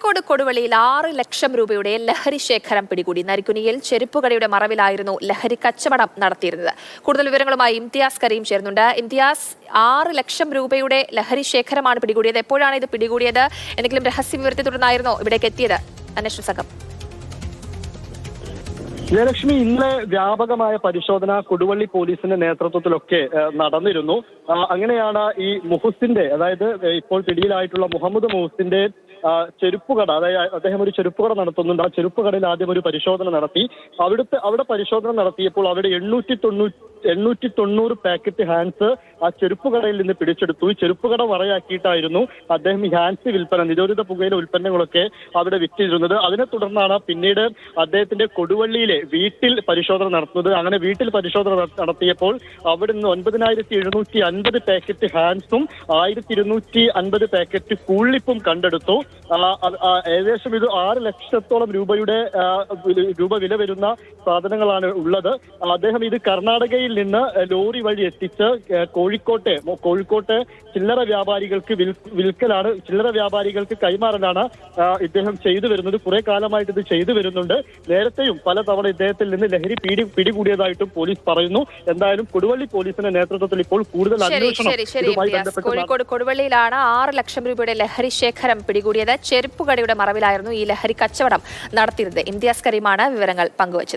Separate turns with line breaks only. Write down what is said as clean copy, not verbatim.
കോഴിക്കോട് കൊടുവള്ളിയിൽ 6 ലക്ഷം രൂപയുടെ ലഹരി ശേഖരം പിടികൂടി. നരിക്കുനിയിൽ ചെരുപ്പുകടയുടെ മറവിലായിരുന്നു ലഹരി കച്ചവടം നടത്തിയിരുന്നത്. കൂടുതൽ വിവരങ്ങളുമായി ഇംതിയാസ് കരീം ചേരുന്നുണ്ട്. ഇംതിയാസ്, 6 ലക്ഷം രൂപയുടെ ലഹരി ശേഖരമാണ് പിടികൂടിയത്. എപ്പോഴാണ് ഇത് പിടികൂടിയത്? എന്തെങ്കിലും രഹസ്യ വിവരത്തെ തുടർന്നായിരുന്നോ ഇവിടേക്ക് എത്തിയത് അന്വേഷണ സംഘം?
ജയലക്ഷ്മി, ഇന്നലെ വ്യാപകമായ പരിശോധന കൊടുവള്ളി പോലീസിന്റെ നേതൃത്വത്തിലൊക്കെ നടന്നിരുന്നു. അങ്ങനെയാണ് ഈ മുഹസിന്റെ, അതായത് ഇപ്പോൾ പിടിയിലായിട്ടുള്ള മുഹമ്മദ് മുഹസിന്റെ ചെരുപ്പുകട, അതായത് അദ്ദേഹം ഒരു ചെരുപ്പുകട നടത്തുന്നുണ്ട്. ആ ചെരുപ്പുകടയിൽ ആദ്യം ഒരു പരിശോധന നടത്തി. അവിടെ പരിശോധന നടത്തിയപ്പോൾ അവിടെ 890 പാക്കറ്റ് ഹാൻസ് ആ ചെരുപ്പുകടയിൽ നിന്ന് പിടിച്ചെടുത്തു. ഈ ചെരുപ്പുകട മറയാക്കിയിട്ടായിരുന്നു അദ്ദേഹം ഈ ഹാൻസ് വിൽപ്പന, നിരോധിത പുകയില ഉൽപ്പന്നങ്ങളൊക്കെ അവിടെ വിറ്റിരുന്നത്. അതിനെ തുടർന്നാണ് പിന്നീട് അദ്ദേഹത്തിന്റെ കൊടുവള്ളിയിലെ വീട്ടിൽ പരിശോധന നടത്തുന്നത്. അങ്ങനെ വീട്ടിൽ പരിശോധന നടത്തിയപ്പോൾ അവിടെ നിന്ന് 9750 പാക്കറ്റ് ഹാൻസും 1250 പാക്കറ്റ് കൂള്ളിപ്പും കണ്ടെടുത്തു. ഏകദേശം ഇത് 6 ലക്ഷത്തോളം രൂപ വില വരുന്ന സാധനങ്ങളാണ് ഉള്ളത്. അദ്ദേഹം ഇത് കർണാടകയിൽ നിന്ന് ലോറി വഴി എത്തിച്ച് കോഴിക്കോട്ടെ ചില്ലറ വ്യാപാരികൾക്ക് വിൽക്കലാണ്, ചില്ലറ വ്യാപാരികൾക്ക് കൈമാറലാണ് ഇദ്ദേഹം ചെയ്തു വരുന്നത്. കുറെ കാലമായിട്ട് ഇത് ചെയ്തു വരുന്നുണ്ട്. നേരത്തെയും പലതവണ ഇദ്ദേഹത്തിൽ നിന്ന് ലഹരി പിടികൂടിയതായിട്ടും പോലീസ് പറയുന്നു. എന്തായാലും കൊടുവള്ളി പോലീസിന്റെ നേതൃത്വത്തിൽ ഇപ്പോൾ കൂടുതൽ അന്വേഷണം ഇതുമായി ബന്ധപ്പെട്ട്
കോഴിക്കോട് കൊടുവള്ളിയിലാണ് 6 ലക്ഷം രൂപയുടെ ലഹരി ശേഖരം പിടികൂടിയത്. ചെരുപ്പുകടയുടെ മറവിലായിരുന്നു ഈ ലഹരി കച്ചവടം നടത്തിയിരുന്നത്. ഇംതിയാസ് കരീമാണ് വിവരങ്ങൾ പങ്കുവച്ചത്.